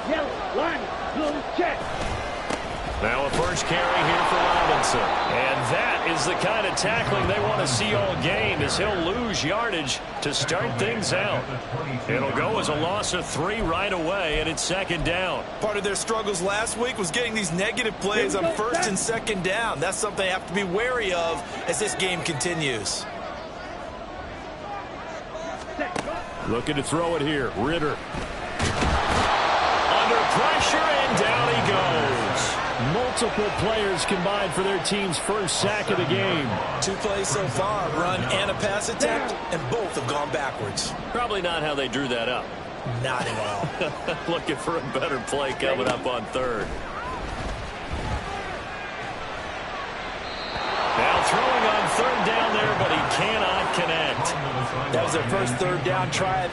Yellow, line, blue, check. Now a first carry here for Robinson. And that is the kind of tackling they want to see all game, as he'll lose yardage to start things out. It'll go as a loss of 3 right away, and it's second down. Part of their struggles last week was getting these negative plays on first and second down. That's something they have to be wary of as this game continues. Looking to throw it here. Ritter. Under pressure, and down he goes. Multiple players combined for their team's first sack of the game. 2 plays so far, run and a pass attempt, and both have gone backwards. Probably not how they drew that up. Not at all. Looking for a better play coming up on third. Now throwing on third down there, but he cannot connect. That was their first third down try.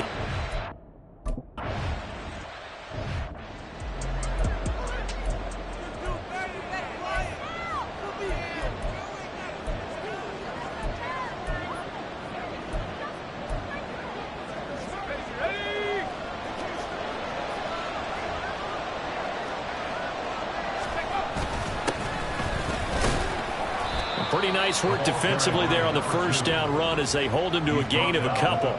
Pretty nice work defensively there on the first down run as they hold him to a gain of a couple.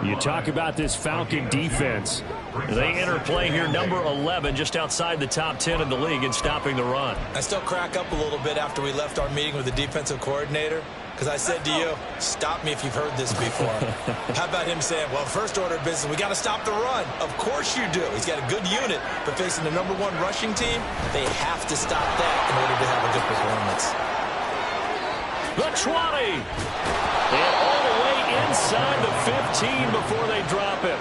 You talk about this Falcon defense. They enter play here number 11, just outside the top 10 in the league in stopping the run. I still crack up a little bit after we left our meeting with the defensive coordinator, because I said to you, stop me if you've heard this before. How about him saying, well, first order of business, we got to stop the run. Of course you do. He's got a good unit, but facing the number 1 rushing team, they have to stop that in order to have a good performance. The 20. And all the way inside the 15 before they drop it.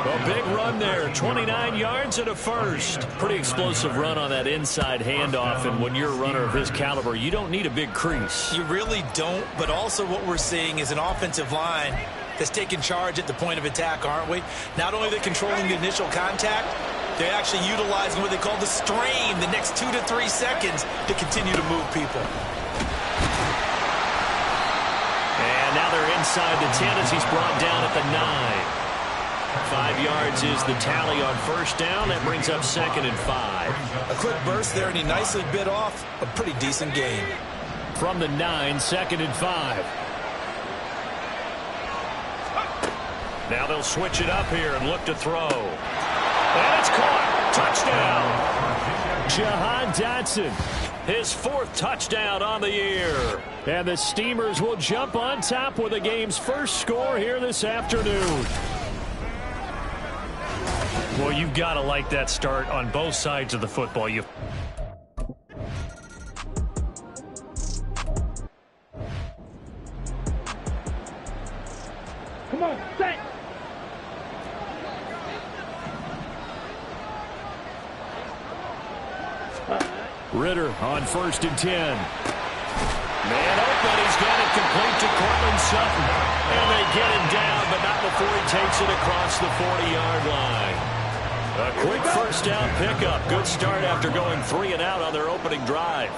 A big run there. 29 yards and a first. Pretty explosive run on that inside handoff. And when you're a runner of his caliber, you don't need a big crease. You really don't. But also what we're seeing is an offensive line that's taking charge at the point of attack, aren't we? Not only are they controlling the initial contact, they're actually utilizing what they call the strain, the next 2 to 3 seconds, to continue to move people. And now they're inside the 10 as he's brought down at the 9. 5 yards is the tally on first down. That brings up second and 5. A quick burst there, and he nicely bit off a pretty decent gain. From the 9, second and 5. Now they'll switch it up here and look to throw. And it's caught. Touchdown. Jahan Dotson. His 4th touchdown on the year. And the Steamers will jump on top with the game's first score here this afternoon. Well, you've got to like that start on both sides of the football. Come on, set. Ritter on first and 10. Man open, he's got it complete to Cortland Sutton. And they get him down, but not before he takes it across the 40-yard line. A quick first down pickup. Good start after going 3 and out on their opening drive.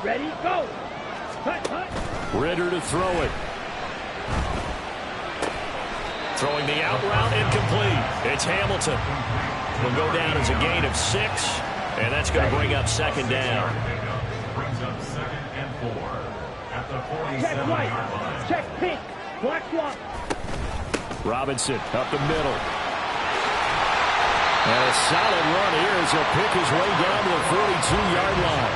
Ready, go. Hut, hut. Ritter to throw it. Throwing the out route, incomplete. It's Hamilton. Will go down as a gain of 6. And that's going to bring up second down. Brings up second and 4 at the 47-yard Check right. line. Check pink. Black swap. Robinson up the middle. And a solid run here as he'll pick his way down to the 42-yard line.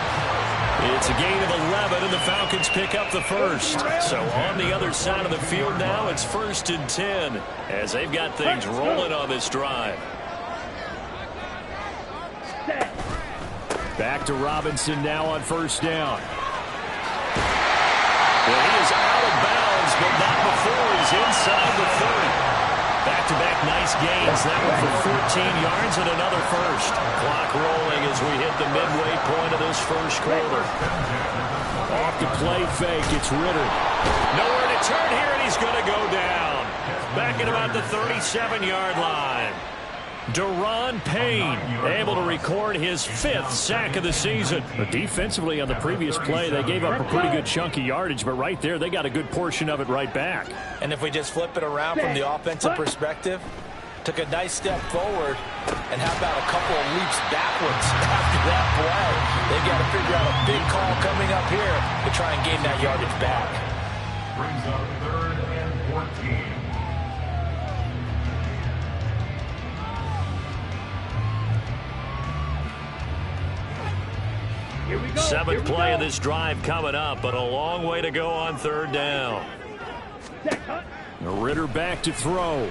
It's a gain of 11, and the Falcons pick up the first. So on the other side of the field now, it's first and 10 as they've got things rolling on this drive. Back to Robinson now on first down. Well, he is out of bounds, but not before he's inside the 30. Back-to-back nice gains. That one for 14 yards and another first. Clock rolling as we hit the midway point of this first quarter. Off the play fake, it's Ritter. Nowhere to turn here, and he's going to go down. Back at about the 37-yard line. Daron Payne able to record his 5th sack of the season. But defensively on the previous play, they gave up a pretty good chunk of yardage, but right there, they got a good portion of it right back. And if we just flip it around from the offensive perspective, Took a nice step forward, and how about a couple of leaps backwards after that play? They've got to figure out a big call coming up here to try and gain that yardage back. Brings up 3rd and 14. Here we go. Seventh play of this drive coming up, but a long way to go on 3rd down. Set, cut. Ritter back to throw.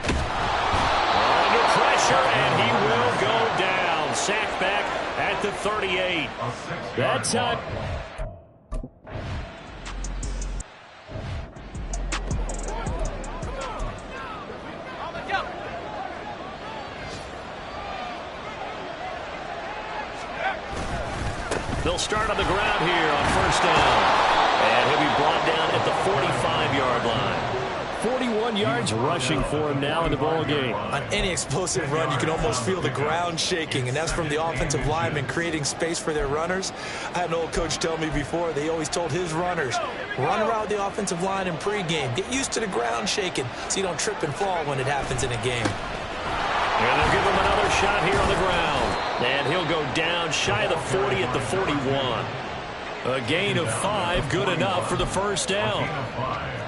Under pressure, and he will go down. Sacked back at the 38. That time. They'll start on the ground here on 1st down. And he'll be brought down at the 45-yard line. 41 yards rushing for him now in the ball game. On any explosive run, you can almost feel the ground shaking, and that's from the offensive linemen creating space for their runners. I had an old coach tell me before, they always told his runners, run around the offensive line in pregame. Get used to the ground shaking so you don't trip and fall when it happens in a game. And they'll give him another shot here on the ground. And he'll go down shy of the 40 at the 41. A gain of 5, good enough for the 1st down.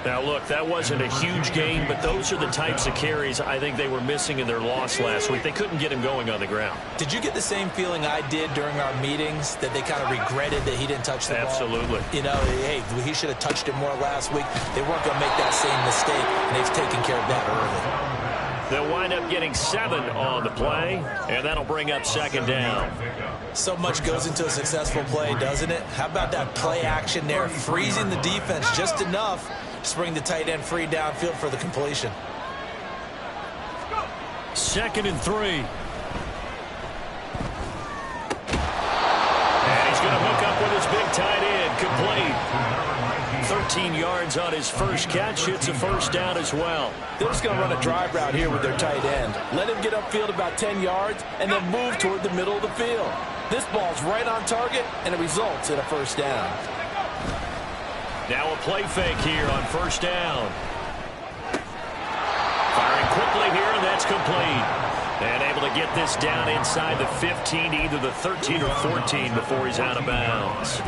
Now, look, that wasn't a huge gain, but those are the types of carries I think they were missing in their loss last week. They couldn't get him going on the ground. Did you get the same feeling I did during our meetings, that they kind of regretted that he didn't touch the ball? Absolutely. You know, hey, he should have touched it more last week. They weren't going to make that same mistake, and they've taken care of that early. They'll wind up getting 7 on the play, and that'll bring up 2nd down. So much goes into a successful play, doesn't it? How about that play action there, freezing the defense just enough to bring the tight end free downfield for the completion. 2nd and 3. And he's going to hook up with his big tight end, complete. 13 yards on his first catch. It's a 1st down as well. They're just going to run a drive route here with their tight end. Let him get upfield about 10 yards and then move toward the middle of the field. This ball's right on target, and it results in a 1st down. Now a play fake here on 1st down. Firing quickly here, and that's complete. And able to get this down inside the 15, either the 13 or 14 before he's out of bounds.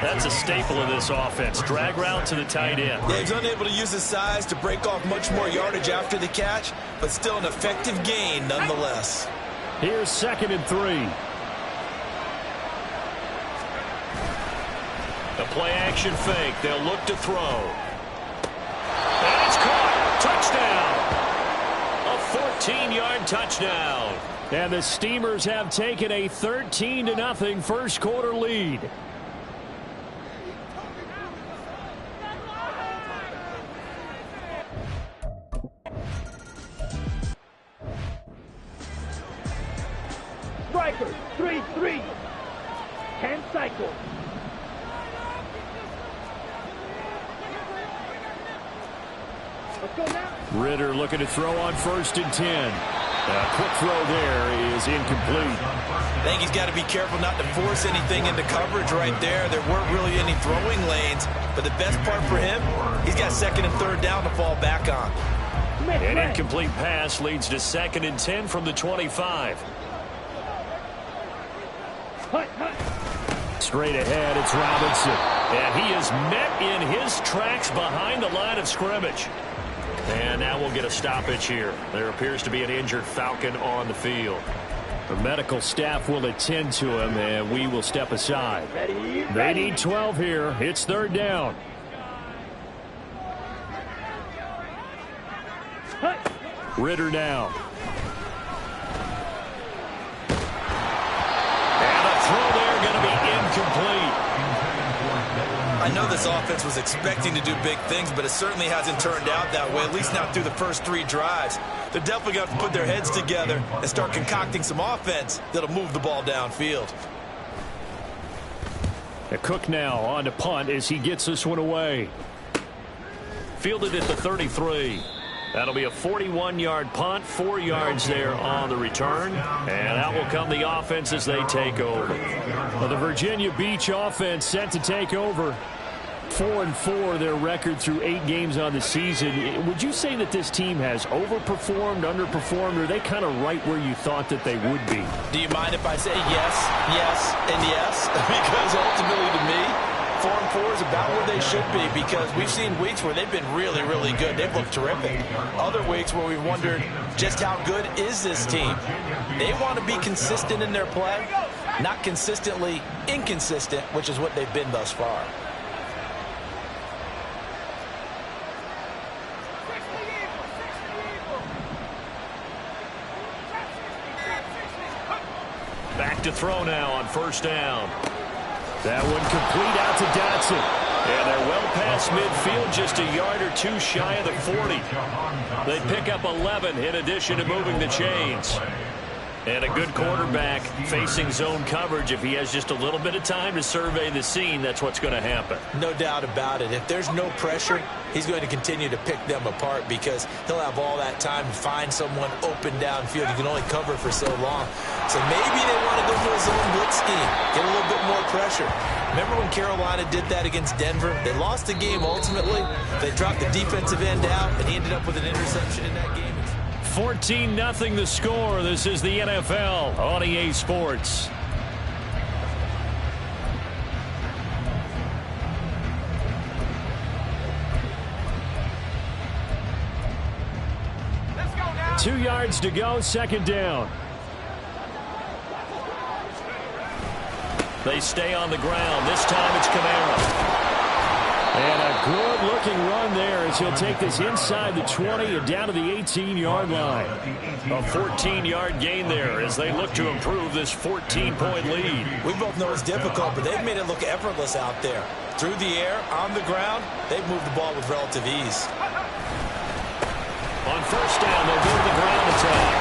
That's a staple of this offense. Drag route to the tight end. Yeah, he's unable to use his size to break off much more yardage after the catch, but still an effective gain nonetheless. Here's 2nd and 3. The play action fake. They'll look to throw. And it's caught. Touchdown. A 14-yard touchdown. And the Steamers have taken a 13-0 first quarter lead. Striker, 3-3. 10 cycles. Let's go now. Ritter looking to throw on 1st and 10. A quick throw there is incomplete. I think he's got to be careful not to force anything into coverage right there. There weren't really any throwing lanes, but the best part for him, he's got 2nd and 3rd down to fall back on. An incomplete pass leads to 2nd and 10 from the 25. Straight ahead, it's Robinson. And he is met in his tracks behind the line of scrimmage. And now we'll get a stoppage here. There appears to be an injured Falcon on the field. The medical staff will attend to him, and we will step aside. They need 12 here. It's 3rd down. Ritter now. And a throw there going to be incomplete. I know this offense was expecting to do big things, but it certainly hasn't turned out that way, at least not through the first 3 drives. They're definitely going to have to put their heads together and start concocting some offense that'll move the ball downfield. A Cook now on to punt as he gets this one away. Fielded at the 33. That'll be a 41-yard punt, 4 yards there on the return. And out will come the offense as they take over. Well, the Virginia Beach offense set to take over. 4-4 their record through 8 games on the season. Would you say that this team has overperformed, underperformed, or are they kind of right where you thought that they would be? Do you mind if I say yes, yes, and yes? Because ultimately to me, 4-4 is about where they should be, because we've seen weeks where they've been really, really good. They've looked terrific. Other weeks where we've wondered just how good is this team. They want to be consistent in their play, not consistently inconsistent, which is what they've been thus far. Back to throw now on first down. That one complete out to Dotson. And they're well past midfield, just a yard or two shy of the 40. They pick up 11 in addition to moving the chains. And a good quarterback facing zone coverage. If he has just a little bit of time to survey the scene, that's what's going to happen. No doubt about it. If there's no pressure, he's going to continue to pick them apart, because he'll have all that time to find someone open downfield. You can only cover for so long. So maybe they want to go to a zone blitz scheme, get a little bit more pressure. Remember when Carolina did that against Denver? They lost the game ultimately. They dropped the defensive end out, and he ended up with an interception in that game. 14-0 the score. This is the NFL on EA Sports. Let's go now. 2 yards to go, second down. They stay on the ground. This time it's Kamara. And a good-looking run there as he'll take this inside the 20 and down to the 18-yard line. A 14-yard gain there as they look to improve this 14-point lead. We both know it's difficult, but they've made it look effortless out there. Through the air, on the ground, they've moved the ball with relative ease. On first down, they'll go to the ground attack.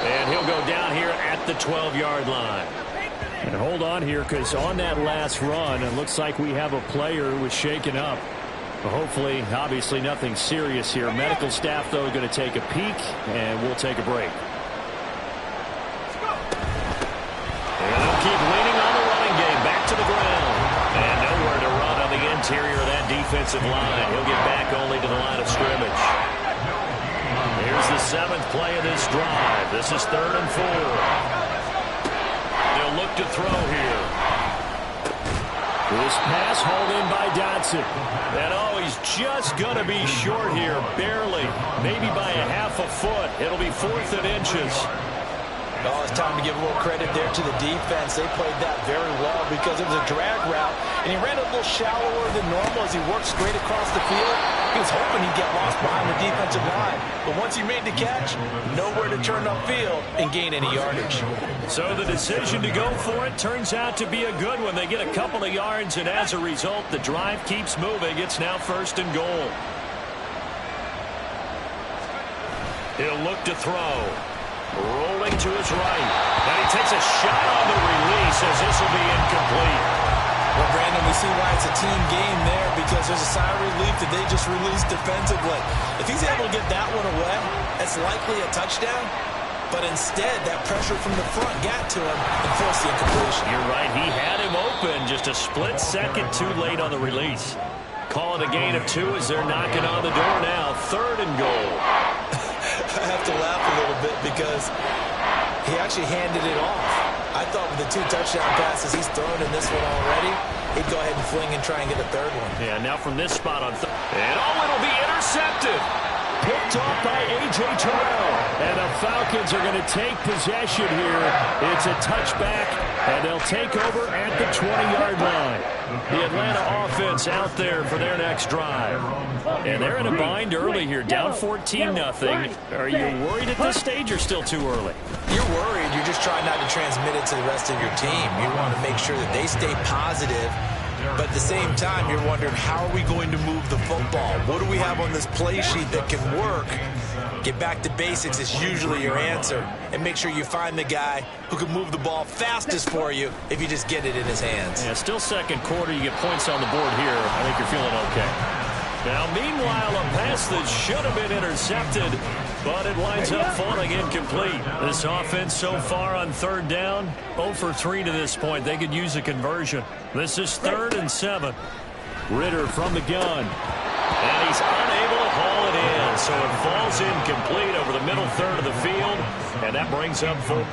And he'll go down here at the 12-yard line. And hold on here, because on that last run, it looks like we have a player who was shaken up. But hopefully, obviously, nothing serious here. Medical staff, though, are going to take a peek, and we'll take a break. And they'll keep leaning on the running game. Back to the ground. And nowhere to run on the interior of that defensive line. He'll get back only to the line of scrimmage. Here's the 7th play of this drive. This is 3rd and 4. Look to throw here. This pass hauled in by Dotson. And he's just going to be short here, barely, maybe by a half a foot. It'll be 4th and inches. Oh, it's time to give a little credit there to the defense. They played that very well because it was a drag route, and he ran a little shallower than normal as he worked straight across the field. He was hoping he'd get lost behind the defensive line, but once he made the catch, nowhere to turn upfield and gain any yardage. So the decision to go for it turns out to be a good one. They get a couple of yards, and as a result, the drive keeps moving. It's now 1st and goal. He'll look to throw. Rolling to his right. And he takes a shot on the release as this will be incomplete. Well, Brandon, we see why it's a team game there, because there's a sigh of relief that they just released defensively. If he's able to get that one away, that's likely a touchdown. But instead, that pressure from the front got to him and forced the incompletion. You're right. He had him open just a split second too late on the release. Call it a gain of 2 as they're knocking on the door now. 3rd and goal. I have to laugh a little bit because he actually handed it off. I thought with the 2 touchdown passes he's thrown in this one already, he'd go ahead and fling and try and get a 3rd one. Yeah, now from this spot on and it'll be intercepted. Picked off by A.J. Terrell. And the Falcons are going to take possession here. It's a touchback, and they'll take over at the 20-yard line. The Atlanta offense out there for their next drive. And they're in a bind early here, down 14-0. Are you worried at this stage or still too early? You're worried. You're just trying not to transmit it to the rest of your team. You want to make sure that they stay positive. But at the same time, you're wondering, how are we going to move the football? What do we have on this play sheet that can work? Get back to basics is usually your answer. And make sure you find the guy who can move the ball fastest for you if you just get it in his hands. Yeah, still second quarter. You get points on the board here. I think you're feeling okay. Now, meanwhile, a pass that should have been intercepted, but it winds up falling incomplete. This offense so far on 3rd down, 0 for 3 to this point. They could use a conversion. This is 3rd and 7. Ritter from the gun. And he's unable to haul it in, so it falls incomplete over the middle third of the field, and that brings up full.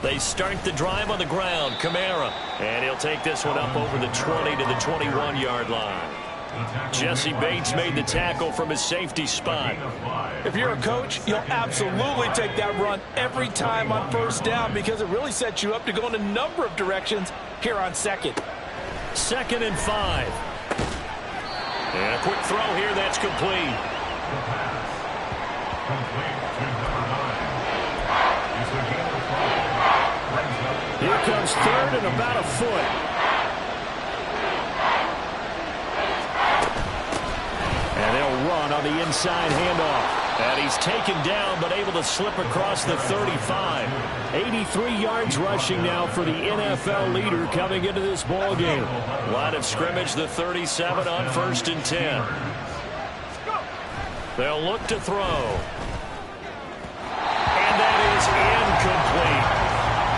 They start the drive on the ground. Kamara. And he'll take this one up over the 20 to the 21-yard line. Jesse Bates made the tackle from his safety spot. If you're a coach, you'll absolutely take that run every time on first down because it really sets you up to go in a number of directions here on second. 2nd and 5. And a quick throw here that's complete. Here comes 3rd and about a foot. And they'll run on the inside handoff. And he's taken down but able to slip across the 35. 83 yards rushing now for the NFL leader coming into this ball game. Line of scrimmage, the 37 on 1st and 10. They'll look to throw. And that is incomplete.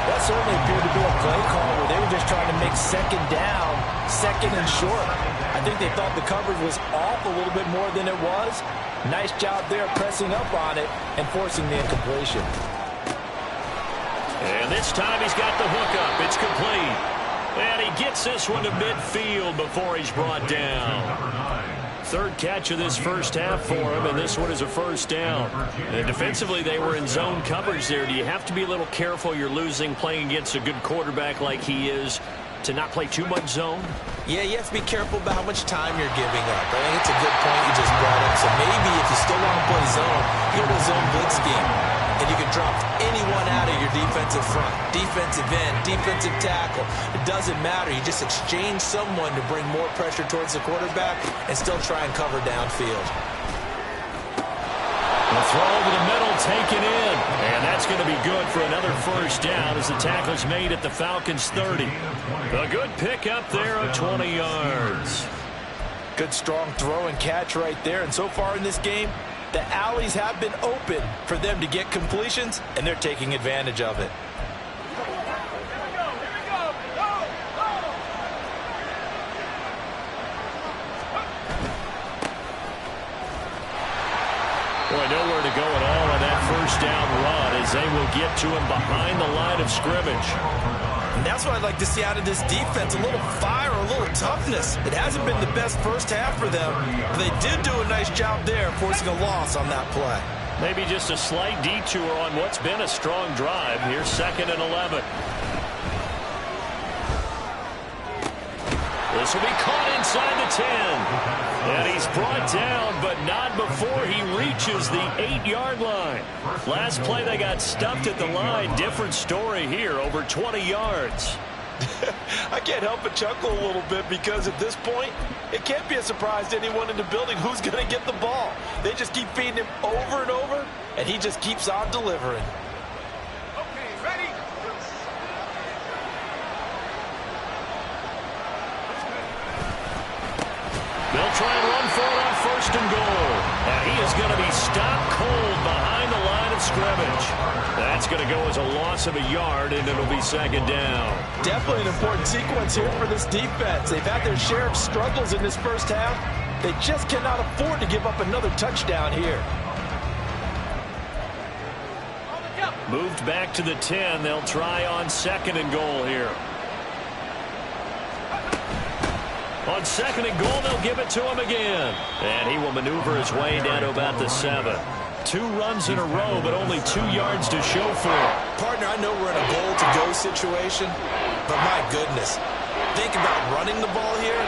That certainly appeared to be a play call where they were just trying to make 2nd down, 2nd and short. I think they thought the coverage was off a little bit more than it was. Nice job there pressing up on it and forcing the incompletion. And this time he's got the hook up. It's complete. And he gets this one to midfield before he's brought down. 3rd catch of this first half for him, and this one is a first down. And defensively, they were in zone coverage there. Do you have to be a little careful you're losing playing against a good quarterback like he is to not play too much zone? Yeah, you have to be careful about how much time you're giving up. I think it's a good point you just brought up. So maybe if you still want to play zone, you go to a zone blitz scheme. And you can drop anyone out of your defensive front, defensive end, defensive tackle. It doesn't matter. You just exchange someone to bring more pressure towards the quarterback and still try and cover downfield. The throw over the middle, taken in. And that's going to be good for another first down as the tackle's made at the Falcons' 30. A good pick up there of 20 yards. Good strong throw and catch right there. And so far in this game, the alleys have been open for them to get completions, and they're taking advantage of it. Boy, nowhere to go at all on that first down run as they will get to him behind the line of scrimmage. And that's what I'd like to see out of this defense, a little fire, a little toughness. It hasn't been the best first half for them, but they did do a nice job there forcing a loss on that play. Maybe just a slight detour on what's been a strong drive. Here's 2nd and 11. This will be caught inside the 10. And he's brought down, but not before he reaches the 8-yard line. Last play, they got stuffed at the line. Different story here, over 20 yards. I can't help but chuckle a little bit because at this point, it can't be a surprise to anyone in the building who's going to get the ball. They just keep feeding him over and over, and he just keeps on delivering. Okay, ready? They'll try and run for it on 1st and goal. And he is going to be stopped cold behind the line of scrimmage. That's going to go as a loss of a yard, and it'll be 2nd down. Definitely an important sequence here for this defense. They've had their share of struggles in this first half. They just cannot afford to give up another touchdown here. Moved back to the 10. They'll try on 2nd and goal here. On 2nd and goal, they'll give it to him again. And he will maneuver his way down to about the 7. 2 runs in a row, but only 2 yards to show for it. Partner, I know we're in a goal-to-go situation, but my goodness, think about running the ball here.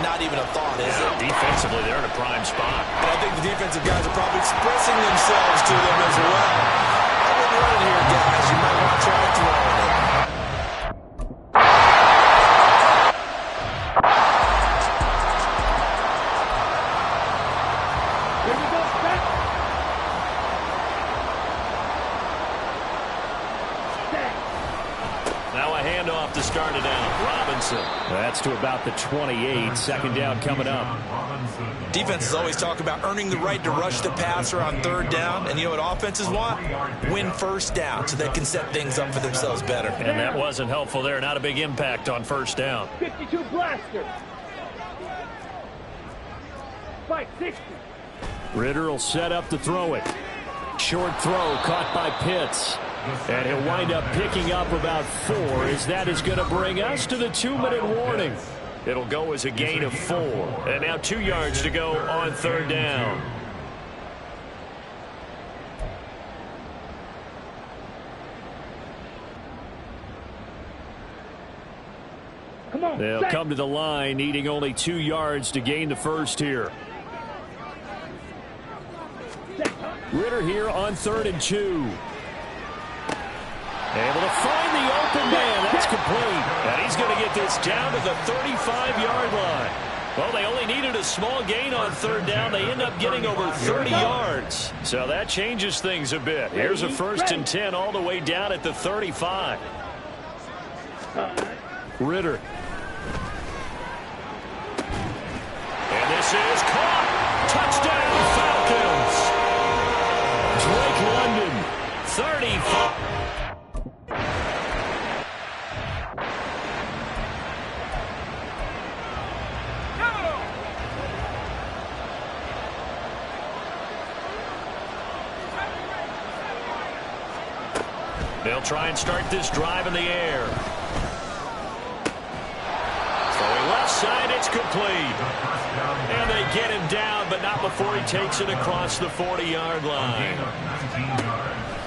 Not even a thought, is it? Defensively, they're in a prime spot. And I think the defensive guys are probably expressing themselves to them as well. I wouldn't run it here, guys. You might want to try throwing it. Now a handoff to start it out. Robinson. That's to about the 28. Second down coming up. Defenses always talk about earning the right to rush the passer on third down. And you know what offenses want? Win first down so they can set things up for themselves better. And that wasn't helpful there. Not a big impact on first down. 52 blaster. Spike 60. Ritter will set up to throw it. Short throw caught by Pitts. And he'll wind up picking up about 4 as that is going to bring us to the 2-minute warning. It'll go as a gain of 4. And now 2 yards to go on third down. They'll come to the line needing only 2 yards to gain the first here. Ritter here on 3rd and 2. Able to find the open man. That's complete. And he's going to get this down to the 35-yard line. Well, they only needed a small gain on third down. They end up getting over 30 yards. So that changes things a bit. Here's a 1st and 10 all the way down at the 35. Ritter. And this is caught. Touchdown, Falcons. Drake London. 35. They'll try and start this drive in the air. Throwing left side, it's complete. And they get him down, but not before he takes it across the 40-yard line.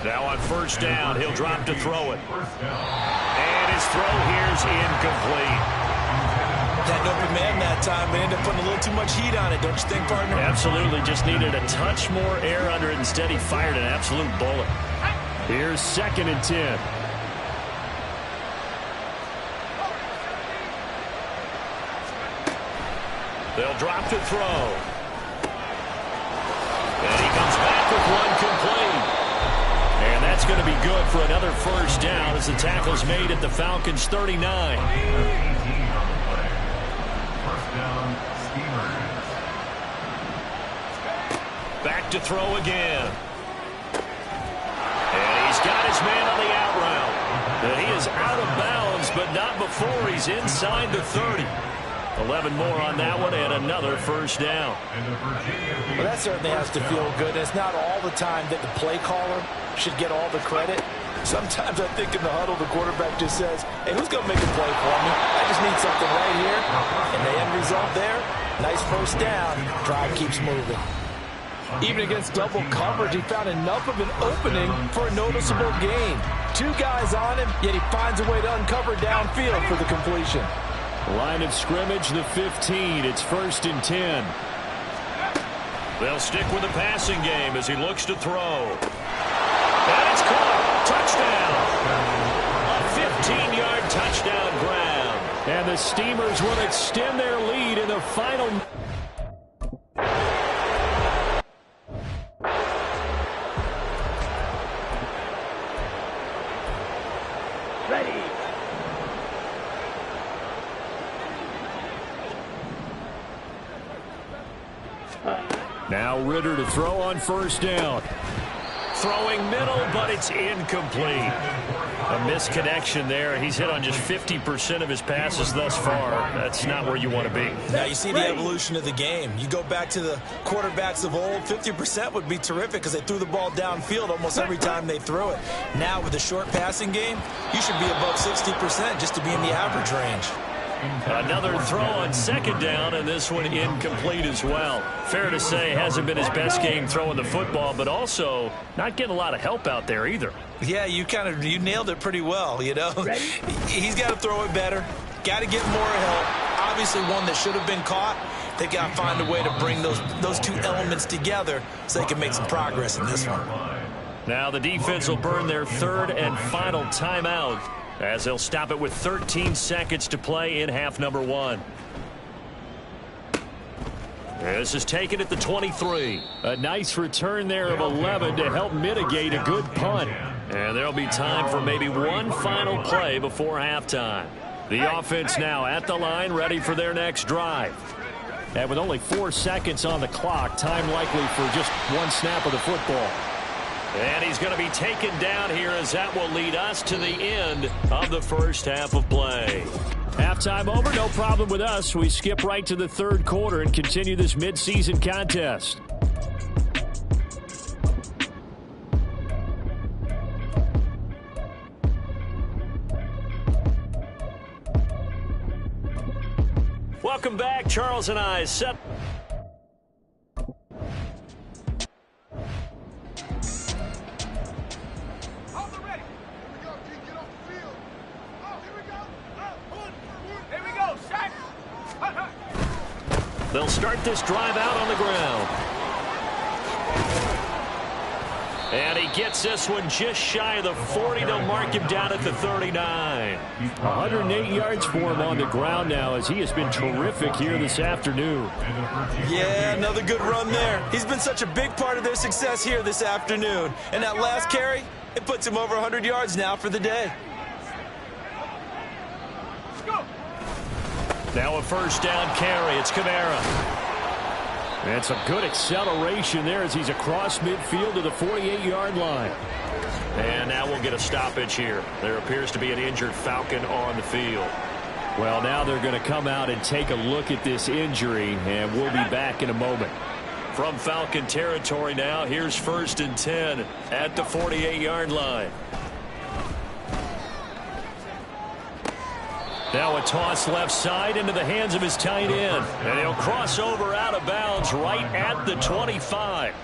Now on first down, he'll drop to throw it. And his throw here's incomplete. Had an open man that time, but ended up putting a little too much heat on it, don't you think, partner? Absolutely, just needed a touch more air under it. Instead, he fired an absolute bullet. Here's 2nd and 10. They'll drop to throw. And he comes back with one complete. And that's going to be good for another first down as the tackle's made at the Falcons' 39. First down, Steelers. Back to throw again. And he's got his man on the out route. And he is out of bounds, but not before he's inside the 30. 11 more on that one and another first down. Well, that certainly has to feel good. It's not all the time that the play caller should get all the credit. Sometimes I think in the huddle, the quarterback just says, hey, who's going to make a play for me? I just need something right here. And the end result there, nice first down. Drive keeps moving. Even against double coverage, he found enough of an opening for a noticeable gain. 2 guys on him, yet he finds a way to uncover downfield for the completion. Line of scrimmage, the 15. It's 1st and 10. They'll stick with the passing game as he looks to throw. And it's caught. Touchdown. A 15-yard touchdown grab. And the Steamers will extend their lead in the final. Ready. Now Ritter to throw on first down. Throwing middle, but it's incomplete. A misconnection there. He's hit on just 50% of his passes thus far. That's not where you want to be. Now you see the evolution of the game. You go back to the quarterbacks of old, 50% would be terrific because they threw the ball downfield almost every time they threw it. Now with the short passing game, you should be above 60% just to be in the average range. Another throw on second down, and this one incomplete as well. Fair to say, hasn't been his best game throwing the football, but also not getting a lot of help out there either. Yeah, you nailed it pretty well, you know. He's got to throw it better, got to get more help. Obviously one that should have been caught. They got to find a way to bring those 2 elements together so they can make some progress in this one. Now the defense will burn their 3rd and final timeout, as they'll stop it with 13 seconds to play in half number 1. This is taken at the 23. A nice return there of 11 to help mitigate a good punt. And there'll be time for maybe one final play before halftime. The offense now at the line, ready for their next drive. And with only 4 seconds on the clock, time likely for just one snap of the football. And he's going to be taken down here as that will lead us to the end of the first half of play. Halftime over, no problem with us. We skip right to the third quarter and continue this midseason contest. Welcome back. Charles and I set. They'll start this drive out on the ground. And he gets this one just shy of the 40. They'll mark him down at the 39. 108 yards for him on the ground now as he has been terrific here this afternoon. Yeah, another good run there. He's been such a big part of their success here this afternoon. And that last carry, it puts him over 100 yards now for the day. Now a first down carry. It's Kamara. And some good acceleration there as he's across midfield to the 48-yard line. And now we'll get a stoppage here. There appears to be an injured Falcon on the field. Well, now they're going to come out and take a look at this injury, and we'll be back in a moment. From Falcon territory now, here's 1st and 10 at the 48-yard line. Now a toss left side into the hands of his tight end. And he'll cross over out of bounds right at the 25.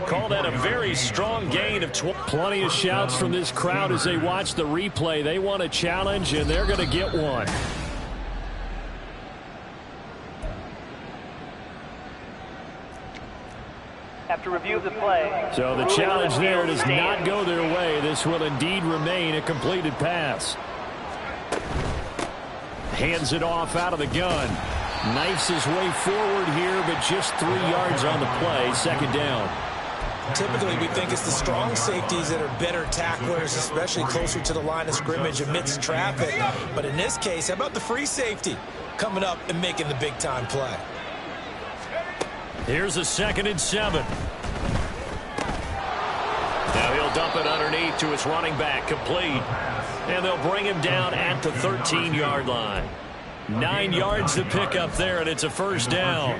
Call that a very strong gain of 20. Plenty of shouts from this crowd as they watch the replay. They want a challenge, and they're going to get one. After review of the play. So the challenge there does not go their way. This will indeed remain a completed pass. Hands it off out of the gun. Knifes his way forward here, but just 3 yards on the play. 2nd down. Typically, we think it's the strong safeties that are better tacklers, especially closer to the line of scrimmage amidst traffic. But in this case, how about the free safety coming up and making the big-time play? Here's a 2nd and 7. Now he'll dump it underneath to his running back, complete. And they'll bring him down at the 13-yard line. 9 yards to pick up there, and it's a first down.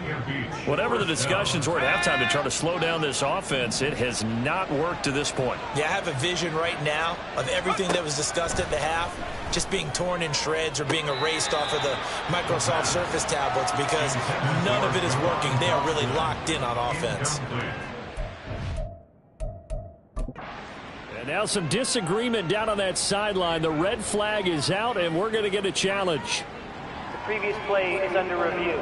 Whatever the discussions were at halftime to try to slow down this offense, it has not worked to this point. Yeah, I have a vision right now of everything that was discussed at the half just being torn in shreds or being erased off of the Microsoft Surface tablets because none of it is working. They are really locked in on offense. Now some disagreement down on that sideline. The red flag is out, and we're going to get a challenge. The previous play is under review.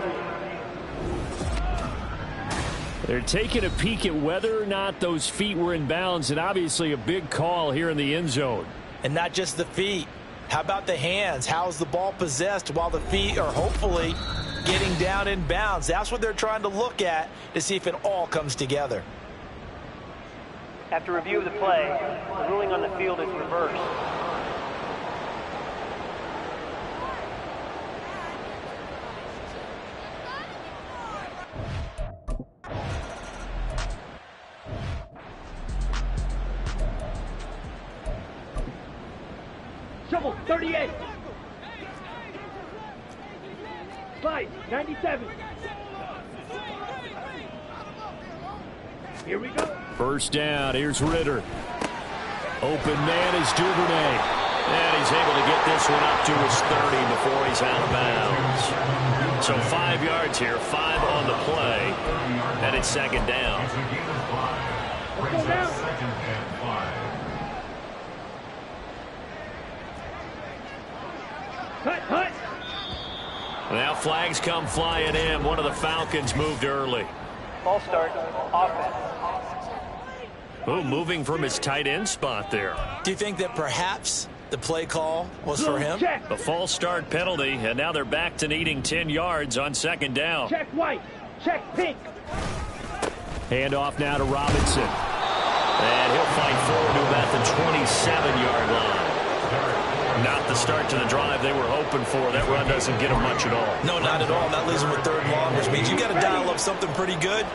They're taking a peek at whether or not those feet were in bounds, and obviously a big call here in the end zone. And not just the feet. How about the hands? How's the ball possessed while the feet are hopefully getting down in bounds? That's what they're trying to look at to see if it all comes together. After review of the play, the ruling on the field is reversed. Shovel, 38. Slide, 97. Here we go. First down. Here's Ritter. Open man is Duvernay. And he's able to get this one up to his 30 before he's out of bounds. So 5 yards here, 5 on the play. And it's 2nd down. Let's go down. Hut. Now flags come flying in. One of the Falcons moved early. Ball start, offense. Oh, moving from his tight end spot there. Do you think that perhaps the play call was for him? Check. A false start penalty, and now they're back to needing 10 yards on 2nd down. Check white. Check pink. Handoff now to Robinson. And he'll fight forward to about the 27-yard line. Not the start to the drive they were hoping for. That run doesn't get them much at all. No, not at all. Not losing with third and long, which means you got to dial up something pretty good.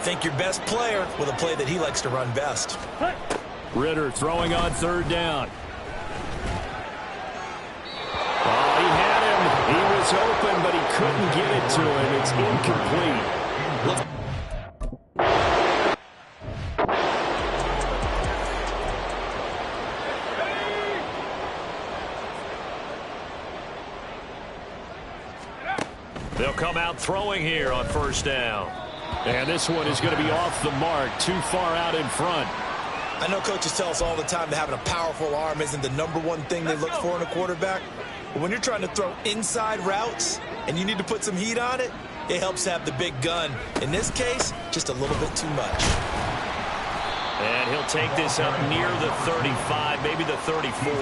Think your best player with a play that he likes to run best. Ridder throwing on third down. Oh, he had him. He was open, but he couldn't get it to him. It's incomplete. They'll come out throwing here on first down. And this one is going to be off the mark, too far out in front. I know coaches tell us all the time that having a powerful arm isn't the #1 thing they look for in a quarterback. But when you're trying to throw inside routes and you need to put some heat on it, it helps to have the big gun. In this case, just a little bit too much. And he'll take this up near the 35, maybe the 34.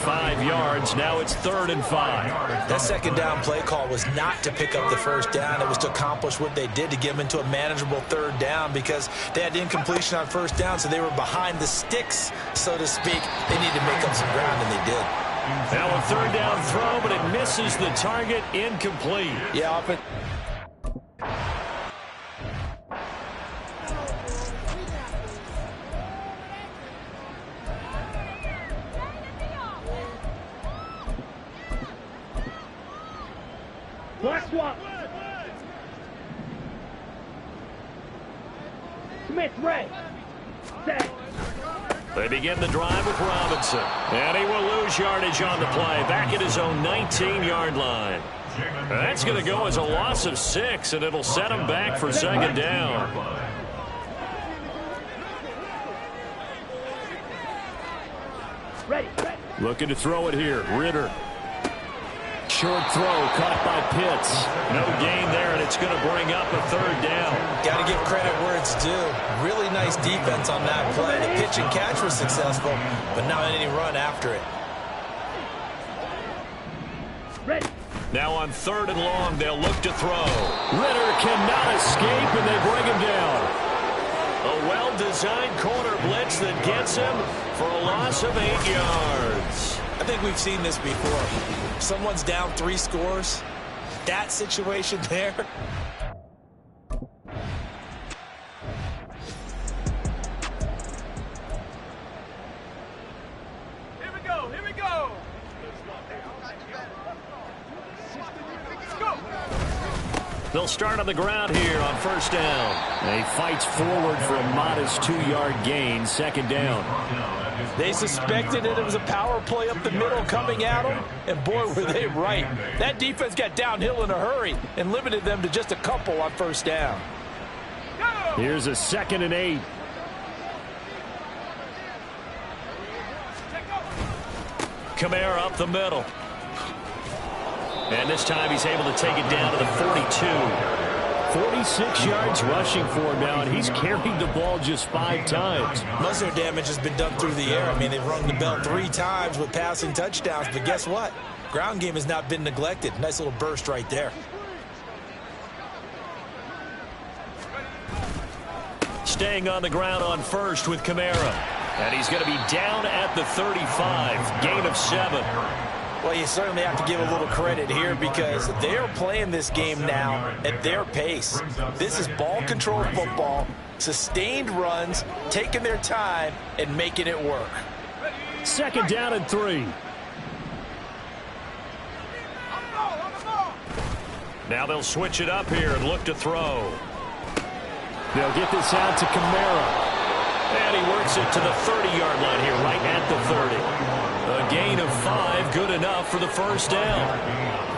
5 yards. Now it's 3rd and 5. That second down play call was not to pick up the first down. It was to accomplish what they did, to get them into a manageable 3rd down, because they had incompletion on first down, so they were behind the sticks, so to speak. They needed to make up some ground, and they did. Now a 3rd down throw, but it misses the target. Incomplete. Yeah, offense. Black swap. Smith, red. Set. They begin the drive with Robinson. And he will lose yardage on the play. Back at his own 19-yard line. That's going to go as a loss of 6, and it'll set him back for 2nd down. Ready. Looking to throw it here. Ridder. Short throw caught by Pitts. No gain there, and it's going to bring up a 3rd down. Got to give credit where it's due. Really nice defense on that play. The pitch and catch was successful, but not any run after it. Ready. Now on 3rd and long, they'll look to throw. Ridder cannot escape, and they bring him down. A well-designed corner blitz that gets him for a loss of 8 yards. I think we've seen this before. Someone's down 3 scores. That situation there. Here we go. Let's go. They'll start on the ground here on first down. He fights forward for a modest 2-yard gain, 2nd down. They suspected it was a power play up the middle coming at them, and boy, were they right. That defense got downhill in a hurry and limited them to just a couple on first down. Here's a 2nd and 8. Kamara up the middle. And this time he's able to take it down to the 42. 46 yards rushing for him now, and he's carried the ball just 5 times. Most of their damage has been done through the air. I mean, they've rung the bell 3 times with passing touchdowns, but guess what? Ground game has not been neglected. Nice little burst right there. Staying on the ground on first with Kamara. And he's going to be down at the 35. Gain of 7. Well, you certainly have to give a little credit here because they're playing this game now at their pace. This is ball control football, sustained runs, taking their time, and making it work. 2nd down and 3. Now they'll switch it up here and look to throw. They'll get this out to Kamara. And he works it to the 30-yard line here, right at the 30. A gain of 5, good enough for the first down.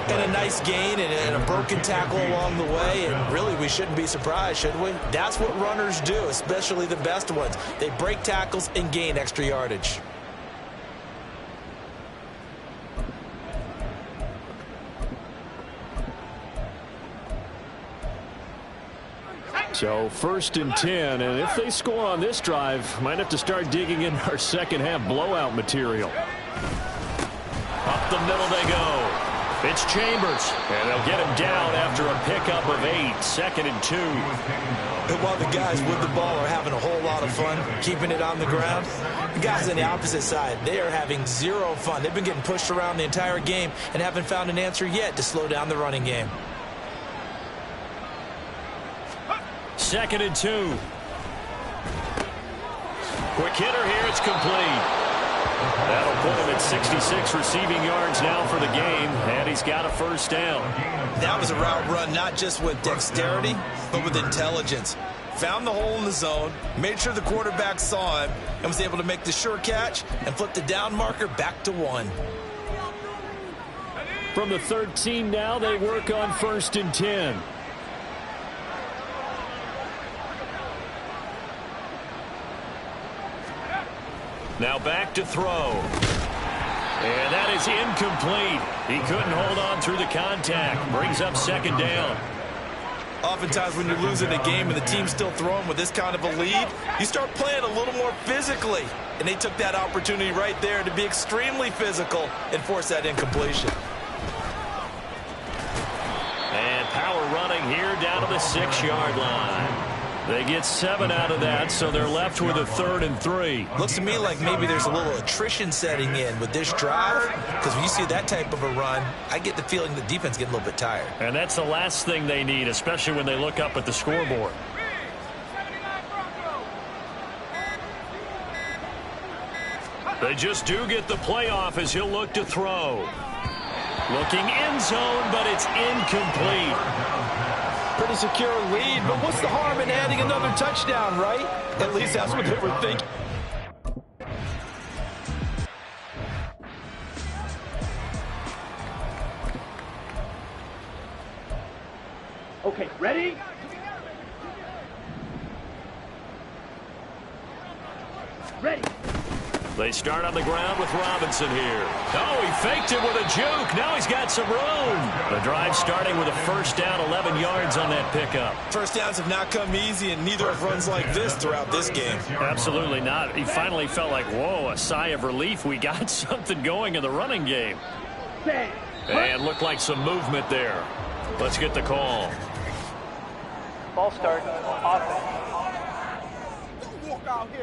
And a nice gain and a broken tackle along the way. And really, we shouldn't be surprised, should we? That's what runners do, especially the best ones. They break tackles and gain extra yardage. So 1st and 10, and if they score on this drive, might have to start digging in our second half blowout material. Up the middle they go. It's Chambers, and they'll get him down after a pickup of 8, 2nd and 2. And while the guys with the ball are having a whole lot of fun keeping it on the ground, the guys on the opposite side, they are having zero fun. They've been getting pushed around the entire game and haven't found an answer yet to slow down the running game. 2nd and 2. Quick hitter here. It's complete. That'll put him at 66 receiving yards now for the game, and he's got a first down. That was a route run not just with dexterity, but with intelligence. Found the hole in the zone, made sure the quarterback saw him, and was able to make the sure catch and flip the down marker back to 1. From the 13 now, they work on 1st and 10. Now back to throw. And that is incomplete. He couldn't hold on through the contact. Brings up 2nd down. Oftentimes when you're losing a game and the team's still throwing with this kind of a lead, you start playing a little more physically. And they took that opportunity right there to be extremely physical and force that incompletion. And power running here down to the 6-yard line. They get 7 out of that, so they're left with a 3rd and 3. Looks to me like maybe there's a little attrition setting in with this drive, because when you see that type of a run, I get the feeling the defense getting a little bit tired. And that's the last thing they need, especially when they look up at the scoreboard. They just do get the playoff as he'll look to throw. Looking end zone, but it's incomplete. Pretty secure lead, but what's the harm in adding another touchdown, right? At least that's what they were thinking. Okay, ready? Ready. They start on the ground with Robinson here. Oh, he faked it with a juke. Now he's got some room. The drive starting with a first down, 11 yards on that pickup. First downs have not come easy, and neither have runs like this throughout this game. Absolutely not. He finally felt like, whoa, a sigh of relief. We got something going in the running game. And looked like some movement there. Let's get the call. Ball start, offense.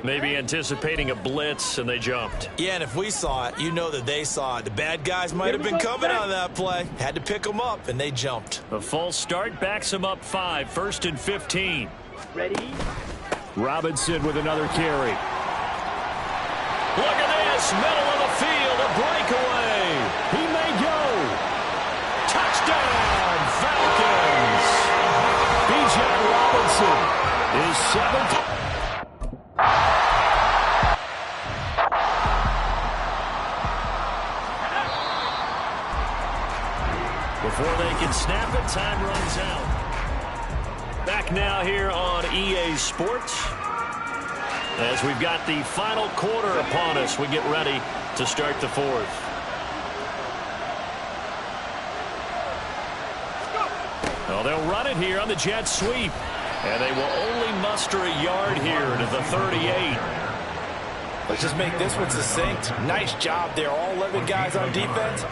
Maybe anticipating a blitz, and they jumped. Yeah, and if we saw it, you know that they saw it. The bad guys might have been coming on that play. Had to pick them up, and they jumped. The false start backs them up 5, 1st and 15. Ready? Robinson with another carry. Look at this, middle of the field, a breakaway. He may go. Touchdown, Falcons. Bijan Robinson is 7th. Before they can snap it, time runs out. Back now here on EA Sports. As we've got the final quarter upon us, we get ready to start the 4th. Well, they'll run it here on the jet sweep. And they will only muster a yard here to the 38. Let's just make this one succinct. Nice job there, all 11 guys on defense,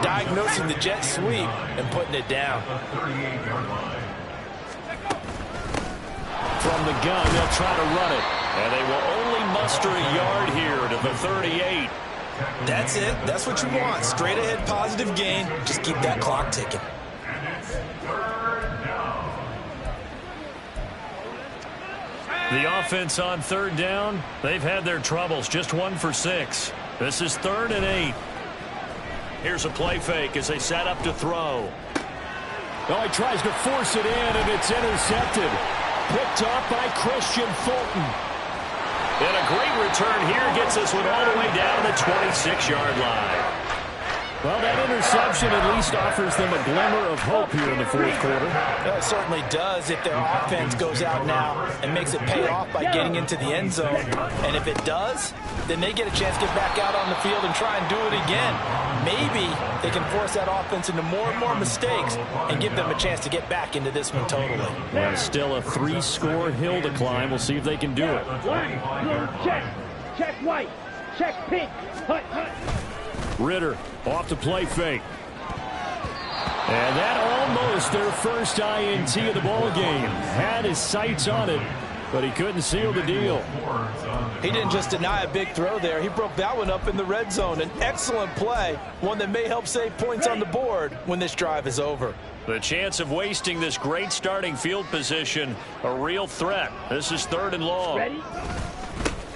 diagnosing the jet sweep and putting it down. From the gun, they'll try to run it. And they will only muster a yard here to the 38. That's it. That's what you want. Straight ahead positive gain. Just keep that clock ticking. The offense on 3rd down, they've had their troubles. Just 1 for 6. This is 3rd and 8. Here's a play fake as they set up to throw. Oh, he tries to force it in, and it's intercepted. Picked off by Christian Fulton. And a great return here gets this one all the way down to the 26-yard line. Well, that interception at least offers them a glimmer of hope here in the 4th quarter. It certainly does if their offense goes out now and makes it pay off by getting into the end zone. And if it does, then they get a chance to get back out on the field and try and do it again. Maybe they can force that offense into more and more mistakes and give them a chance to get back into this one totally. Well, still a 3-score hill to climb. We'll see if they can do it. Black, blue, check. Check white. Check pink. Hut, hut. Ritter off the play fake. And that almost their first INT of the ball game. Had his sights on it, but he couldn't seal the deal. He didn't just deny a big throw there. He broke that one up in the red zone. An excellent play, one that may help save points on the board when this drive is over. The chance of wasting this great starting field position, a real threat. This is 3rd and long. Ready?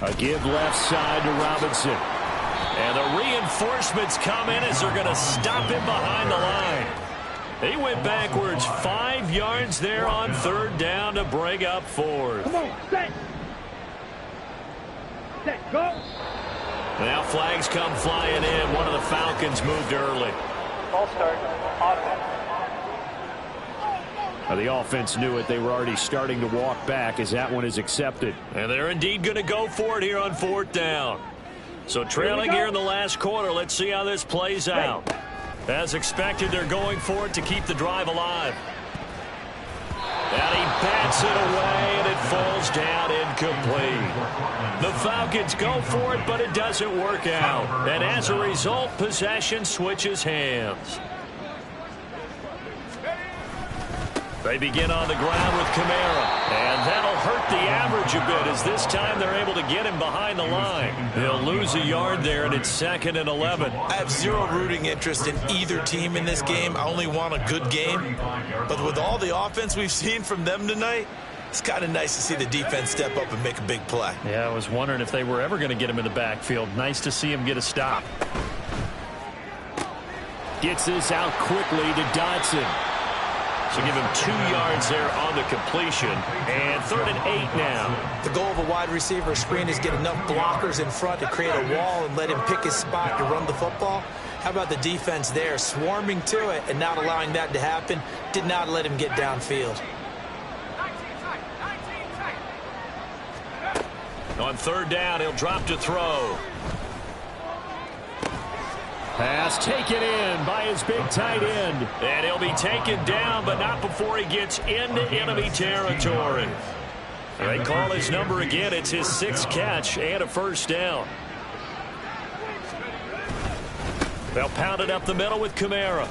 A give left side to Robinson. And the reinforcements come in as they're going to stop him behind the line. He went backwards 5 yards there on 3rd down to bring up 4th. Come on, set. Set, go. Now flags come flying in. One of the Falcons moved early. Ball start, offense. The offense knew it. They were already starting to walk back as that one is accepted. And they're indeed going to go for it here on 4th down. So trailing here in the last quarter. Let's see how this plays out. As expected, they're going for it to keep the drive alive. And he bats it away, and it falls down incomplete. The Falcons go for it, but it doesn't work out. And as a result, possession switches hands. They begin on the ground with Kamara, and that'll hurt the average a bit as this time they're able to get him behind the line. He'll lose a yard there, and it's 2nd and 11. I have zero rooting interest in either team in this game. I only want a good game. But with all the offense we've seen from them tonight, it's kind of nice to see the defense step up and make a big play. Yeah, I was wondering if they were ever going to get him in the backfield. Nice to see him get a stop. Gets this out quickly to Dotson. So give him 2 yards there on the completion. And 3rd and 8 now. The goal of a wide receiver screen is get enough blockers in front to create a wall and let him pick his spot to run the football. How about the defense there, swarming to it and not allowing that to happen? Did not let him get downfield. On 3rd down, he'll drop to throw. Pass taken in by his big tight end. And he'll be taken down, but not before he gets into enemy territory. They call his number again. It's his 6th catch and a 1st down. They'll pound it up the middle with Kamara.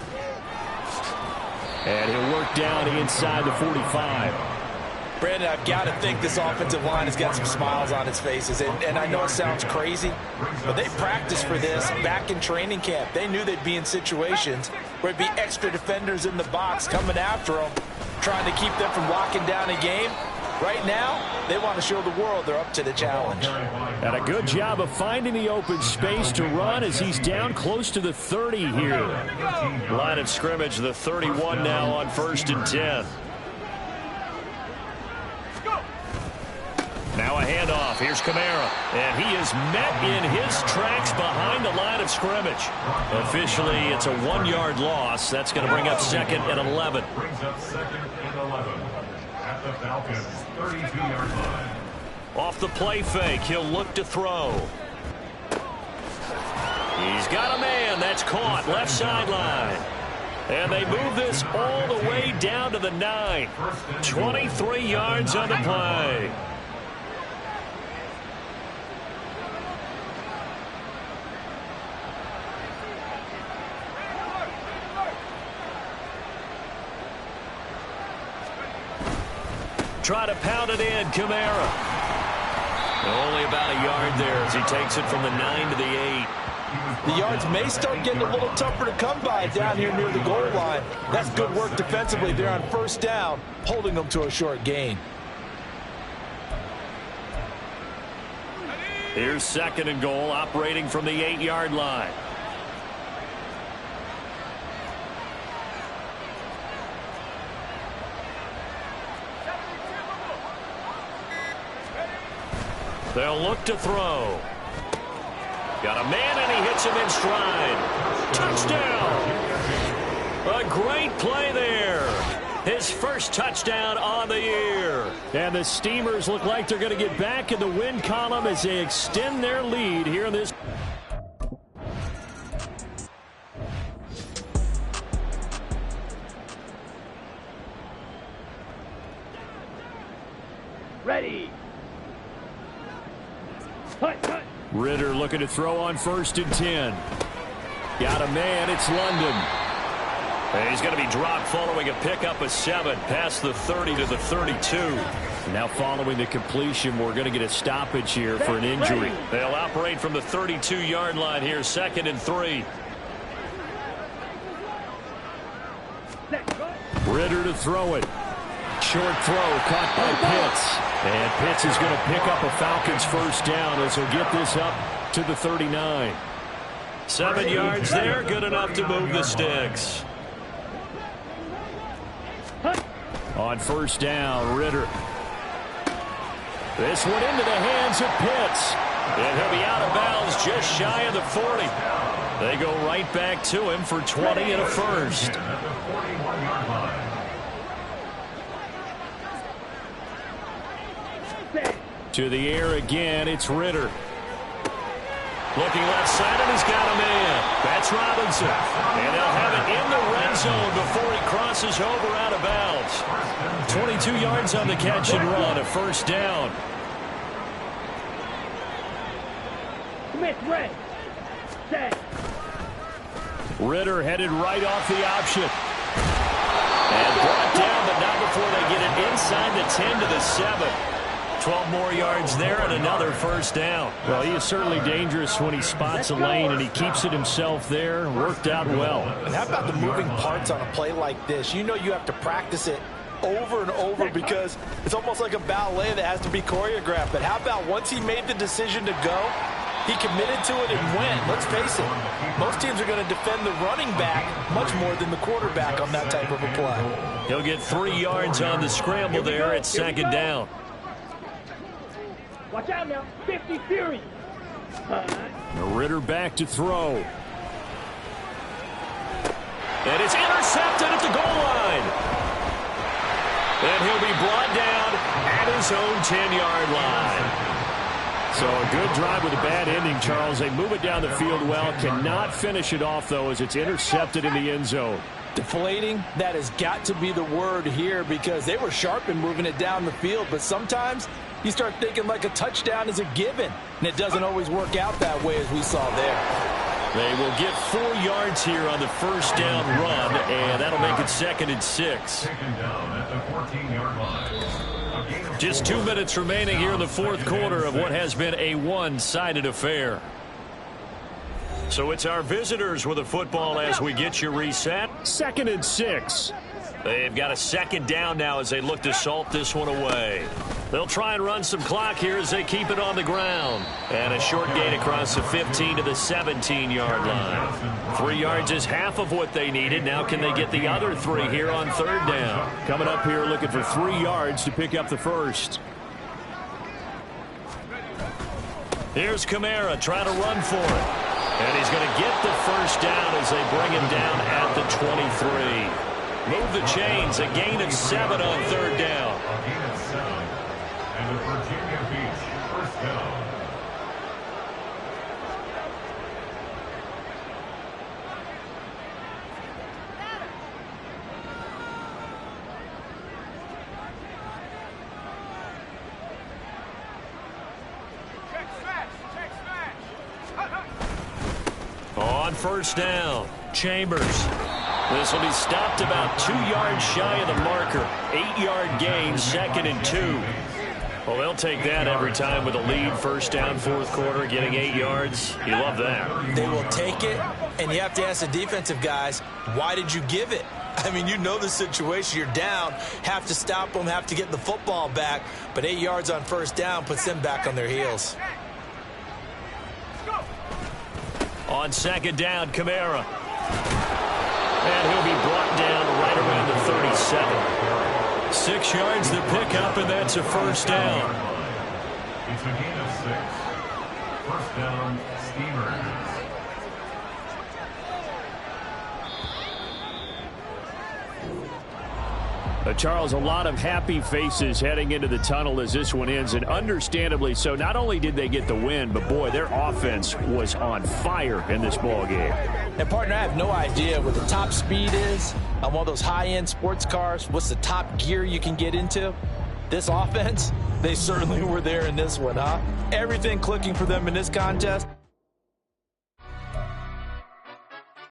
And he'll work down inside the 45. Brandon, I've got to think this offensive line has got some smiles on its faces. And I know it sounds crazy, but they practiced for this back in training camp. They knew they'd be in situations where it'd be extra defenders in the box coming after them, trying to keep them from locking down a game. Right now, they want to show the world they're up to the challenge. And a good job of finding the open space to run as he's down close to the 30 here. Line of scrimmage, the 31 now on 1st and 10. Now a handoff. Here's Kamara. And he is met in his tracks behind the line of scrimmage. Officially, it's a 1-yard loss. That's going to bring up 2nd and 11. Brings up 2nd and 11 at the Falcons' 32-yard line. Off the play fake, he'll look to throw. He's got a man. That's caught. Left sideline. And they move this all the way down to the 9. 23 yards on the play. Try to pound it in, Kamara. Only about a yard there as he takes it from the 9 to the 8. The yards may start getting a little tougher to come by down here near the goal line. That's good work defensively there on 1st down, holding them to a short gain. Here's 2nd and goal, operating from the 8-yard line. They'll look to throw. Got a man, and he hits him in stride. Touchdown! A great play there. His first touchdown on the year. And the Steamers look like they're going to get back in the win column as they extend their lead here in this. Ready. Cut. Ritter looking to throw on 1st and 10. Got a man, it's London. And he's going to be dropped following a pickup of 7 past the 30 to the 32. Now following the completion, we're going to get a stoppage here for an injury. They'll operate from the 32-yard line here, 2nd and 3. Ritter to throw it. Short throw caught by Pitts. And Pitts is going to pick up a Falcons first down as he'll get this up to the 39. 7 yards there, good enough to move the sticks. On first down, Ritter. This one into the hands of Pitts. And he'll be out of bounds just shy of the 40. They go right back to him for 20 and a first. To the air again, it's Ritter. Looking left side, and he's got a man. That's Robinson. And they'll have it in the red zone before he crosses over out of bounds. 22 yards on the catch and run, a first down. Smith, red. Set. Ritter headed right off the option. And brought down, but not before they get it inside the 10 to the 7. 12 more yards there and another first down. Well, he is certainly dangerous when he spots a lane, and he keeps it himself there. Worked out well. And how about the moving parts on a play like this? You know you have to practice it over and over because it's almost like a ballet that has to be choreographed. But how about once he made the decision to go, he committed to it and went. Let's face it, most teams are going to defend the running back much more than the quarterback on that type of a play. He'll get 3 yards on the scramble there at 2nd down. Watch out now. 50 Fury. Ritter back to throw. And it's intercepted at the goal line. And he'll be brought down at his own 10-yard line. So a good drive with a bad ending, Charles. They move it down the field well. Cannot finish it off, though, as it's intercepted in the end zone. Deflating, that has got to be the word here because they were sharp in moving it down the field. But sometimes you start thinking like a touchdown is a given, and it doesn't always work out that way as we saw there. They will get 4 yards here on the first down run, and that'll make it 2nd and 6. Taken down at the 14-yard line. Just 2 minutes remaining here in the fourth quarter of what has been a one-sided affair. So it's our visitors with the football as we get you reset. 2nd and 6. They've got a 2nd down now as they look to salt this one away. They'll try and run some clock here as they keep it on the ground. And a short gain across the 15 to the 17-yard line. 3 yards is half of what they needed. Now can they get the other 3 here on 3rd down? Coming up here looking for 3 yards to pick up the first. Here's Kamara trying to run for it. And he's going to get the first down as they bring him down at the 23. Move the chains, a gain of 7 on 3rd down. A gain of 7. And the Virginia Beach first down. On first down, Chambers. This will be stopped about 2 yards shy of the marker. 8-yard gain, 2nd and 2. Well, they'll take that every time with a lead. First down, fourth quarter, getting 8 yards. You love that. They will take it, and you have to ask the defensive guys, why did you give it? I mean, you know the situation. You're down, have to stop them, have to get the football back. But 8 yards on first down puts them back on their heels. On 2nd down, Kamara. And he'll be brought down right around the 37. 6 yards the pickup, and that's a first down. It's a gain of 6. First down, Steamers. Charles, a lot of happy faces heading into the tunnel as this one ends, and understandably so. Not only did they get the win, but boy, their offense was on fire in this ball game. And partner, I have no idea what the top speed is on one of those high-end sports cars. What's the top gear you can get into? This offense, they certainly were there in this one, huh? Everything clicking for them in this contest.